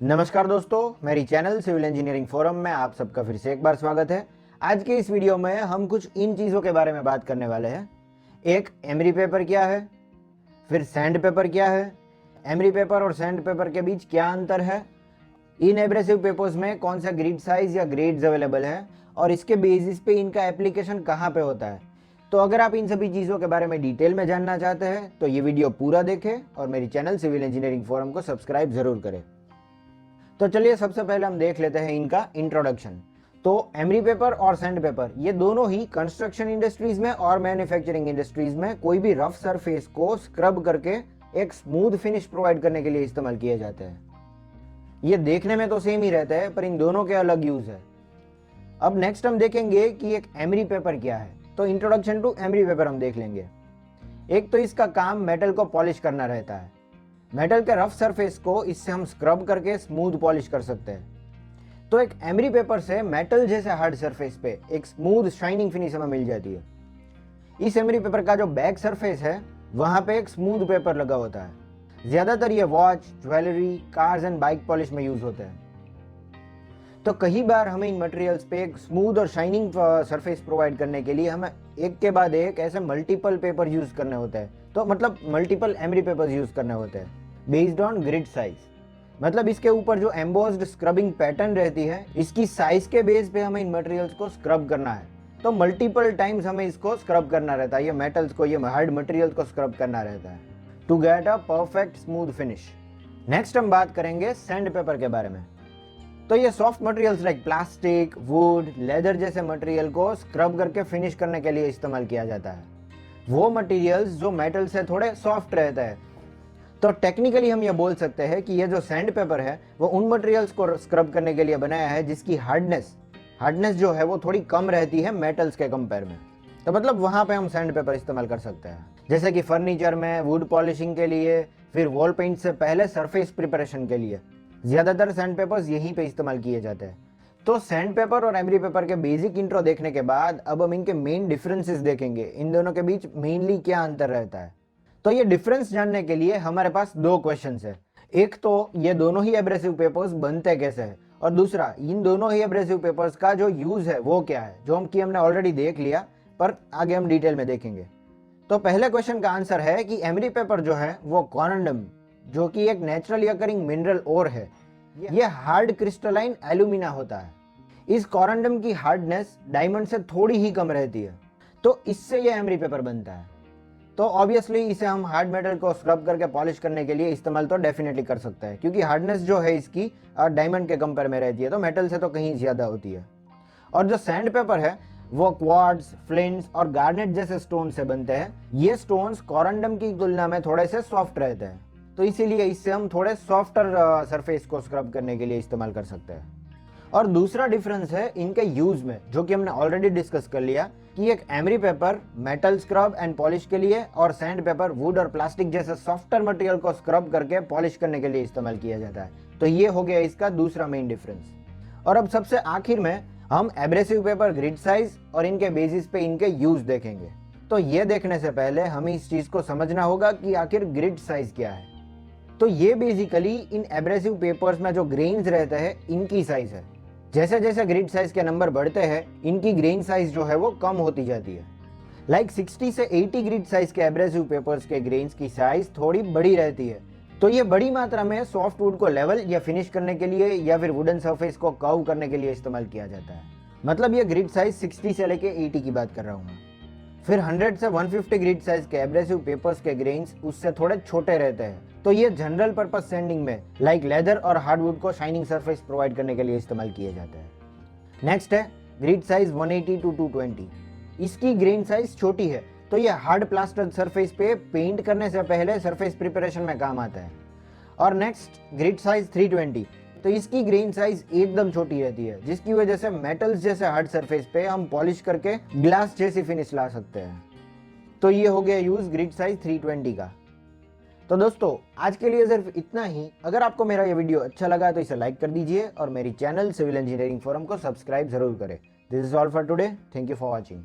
नमस्कार दोस्तों, मेरी चैनल सिविल इंजीनियरिंग फोरम में आप सबका फिर से एक बार स्वागत है। आज के इस वीडियो में हम कुछ इन चीज़ों के बारे में बात करने वाले हैं। एक, एमरी पेपर क्या है, फिर सैंड पेपर क्या है, एमरी पेपर और सैंड पेपर के बीच क्या अंतर है, इन एब्रेसिव पेपर्स में कौन सा ग्रिड साइज या ग्रेड्स अवेलेबल है और इसके बेसिस पे इनका एप्लीकेशन कहाँ पे होता है। तो अगर आप इन सभी चीज़ों के बारे में डिटेल में जानना चाहते हैं तो ये वीडियो पूरा देखें और मेरी चैनल सिविल इंजीनियरिंग फोरम को सब्सक्राइब जरूर करें। तो चलिए सबसे पहले हम देख लेते हैं इनका इंट्रोडक्शन। तो एमरी पेपर और सैंड पेपर ये दोनों ही कंस्ट्रक्शन इंडस्ट्रीज में और मैन्युफैक्चरिंग इंडस्ट्रीज में कोई भी रफ सरफेस को स्क्रब करके एक स्मूथ फिनिश प्रोवाइड करने के लिए इस्तेमाल किए जाते हैं। ये देखने में तो सेम ही रहता है पर इन दोनों के अलग यूज है। अब नेक्स्ट हम देखेंगे कि एक एमरी पेपर क्या है। तो इंट्रोडक्शन टू एमरी पेपर हम देख लेंगे। एक तो इसका काम मेटल को पॉलिश करना रहता है। मेटल के रफ सरफेस को इससे हम स्क्रब करके स्मूथ पॉलिश कर सकते हैं। तो एक एमरी पेपर से मेटल जैसे हार्ड सरफेस पे एक स्मूथ शाइनिंग फिनिश हमें मिल जाती है। इस एमरी पेपर का जो बैक सरफेस है वहां पे एक स्मूथ पेपर लगा होता है। ज्यादातर ये watch, jewellery, cars and bike polish में यूज होते हैं। तो कई बार हमें इन मटेरियल्स पे एक स्मूथ और शाइनिंग सरफेस प्रोवाइड करने के लिए हमें एक के बाद एक ऐसे मल्टीपल पेपर यूज करने होते हैं। तो मतलब मल्टीपल एमरी पेपर यूज करने होते हैं बेस्ड ऑन ग्रिड साइज। मतलब इसके ऊपर जो एम्बोस्ड स्क्रबिंग पैटर्न रहती है इसकी साइज के बेस पे हमें इन मटेरियल्स को स्क्रब करना है। तो मल्टीपल टाइम्स हमें इसको स्क्रब करना रहता है, ये मेटल्स को, ये हार्ड मटेरियल को स्क्रब करना रहता है to get a perfect smooth finish. Next हम बात करेंगे सैंड पेपर के बारे में। तो ये soft materials like plastic, would, leather जैसे मटेरियल को स्क्रब करके फिनिश करने के लिए इस्तेमाल किया जाता है। वो मटेरियल्स जो मेटल से थोड़े सॉफ्ट रहते हैं। तो टेक्निकली हम ये बोल सकते हैं कि ये जो सैंड पेपर है वो उन मटेरियल्स को स्क्रब करने के लिए बनाया है जिसकी हार्डनेस जो है वो थोड़ी कम रहती है मेटल्स के कंपेयर में। तो मतलब वहां पे हम सैंड पेपर इस्तेमाल कर सकते हैं, जैसे कि फर्नीचर में, वुड पॉलिशिंग के लिए, फिर वॉल पेंट से पहले सरफेस प्रिपरेशन के लिए ज्यादातर सैंड पेपर्स यहीं पे इस्तेमाल किए जाते हैं। तो सैंड पेपर और एमरी पेपर के बेसिक इंट्रो देखने के बाद अब हम इनके मेन डिफरेंसेस देखेंगे, इन दोनों के बीच मेनली क्या अंतर रहता है। तो ये डिफरेंस जानने के लिए हमारे पास दो क्वेश्चंस है। एक तो ये दोनों ही एब्रेसिव पेपर्स बनते कैसे हैं, और दूसरा इन दोनों ही एब्रेसिव पेपर्स का जो यूज है वो क्या है, जो हमने ऑलरेडी देख लिया पर आगे हम डिटेल में देखेंगे। तो पहले क्वेश्चन का आंसर है कि एमरी पेपर जो है वो कॉरंडम, जो कि एक नेचुरली अकरिंग मिनरल ओर है, ये हार्ड क्रिस्टलाइन एल्यूमिना होता है। इस कॉरंडम की हार्डनेस डायमंड से थोड़ी ही कम रहती है, तो इससे ये एमरी पेपर बनता है। तो ऑब्वियसली इसे हम हार्ड मेटल को स्क्रब करके पॉलिश करने के लिए इस्तेमाल तो डेफिनेटली कर सकते हैं, क्योंकि हार्डनेस जो है इसकी डायमंड के कंपेयर में रहती है, तो मेटल से तो कहीं ज्यादा होती है। और जो सैंड पेपर है वो क्वार्ट्ज, फ्लिंट्स और गार्नेट जैसे स्टोन से बनते हैं। ये स्टोन्स कॉरंडम की तुलना में थोड़े से सॉफ्ट रहते हैं, तो इसीलिए इससे हम थोड़े सॉफ्टर सरफेस को स्क्रब करने के लिए इस्तेमाल कर सकते हैं। और दूसरा डिफरेंस है इनके यूज में, जो कि हमने ऑलरेडी डिस्कस कर लिया कि एक emery paper metal scrub and polish के लिए और सैंड पेपर वुड और प्लास्टिक जैसे सॉफ्टर मटेरियल को स्क्रब करके पॉलिश करने के लिए इस्तेमाल किया जाता है। तो ये हो गया इसका दूसरा मेन डिफरेंस। और अब सबसे आखिर में हम एब्रेसिव पेपर ग्रिड साइज और इनके बेसिस पे इनके यूज देखेंगे। तो ये देखने से पहले हमें इस चीज को समझना होगा कि आखिर ग्रिड साइज क्या है। तो ये बेसिकली इन एब्रेसिव पेपर्स में जो ग्रेन्स रहते हैं इनकी साइज है। जैसे जैसे ग्रिड साइज के नंबर बढ़ते हैं इनकी ग्रेन साइज जो है वो कम होती जाती है। लाइक 60 से 80 ग्रिड साइज के एब्रेसिव पेपर्स के ग्रेन्स की साइज थोड़ी बड़ी रहती है। तो ये बड़ी मात्रा में सॉफ्ट वुड को लेवल या फिनिश करने के लिए या फिर वुडन सरफेस को कर्व करने के लिए इस्तेमाल किया जाता है। मतलब ये ग्रिड साइज 60 से लेके 80 की बात कर रहा हूँ मैं। फिर 100 से 150 ग्रिड साइज के एब्रेसिव पेपर्स के ग्रेन्स उससे थोड़े छोटे रहते हैं। तो ये जनरल पर्पस सैंडिंग में लाइक लेदर और हार्डवुड को शाइनिंग सरफेस प्रोवाइड करने के लिए इस्तेमाल किए जाते हैं। नेक्स्ट है ग्रिड साइज 180 टू 220। इसकी ग्रेन साइज छोटी है, तो ये हार्ड प्लास्टर सरफेस पे पेंट करने से पहले सरफेस प्रिपरेशन में काम आता है। और नेक्स्ट ग्रिड साइज 320। तो इसकी ग्रेन साइज एकदम छोटी रहती है, जिसकी वजह से मेटल्स जैसे हार्ड सरफेस पे हम पॉलिश करके ग्लास जैसी फिनिश ला सकते हैं। तो ये हो गया यूज ग्रिड साइज 320 का। तो दोस्तों आज के लिए सिर्फ इतना ही। अगर आपको मेरा ये वीडियो अच्छा लगा तो इसे लाइक कर दीजिए और मेरी चैनल सिविल इंजीनियरिंग फोरम को सब्सक्राइब जरूर करें। This is all for today. Thank you for watching.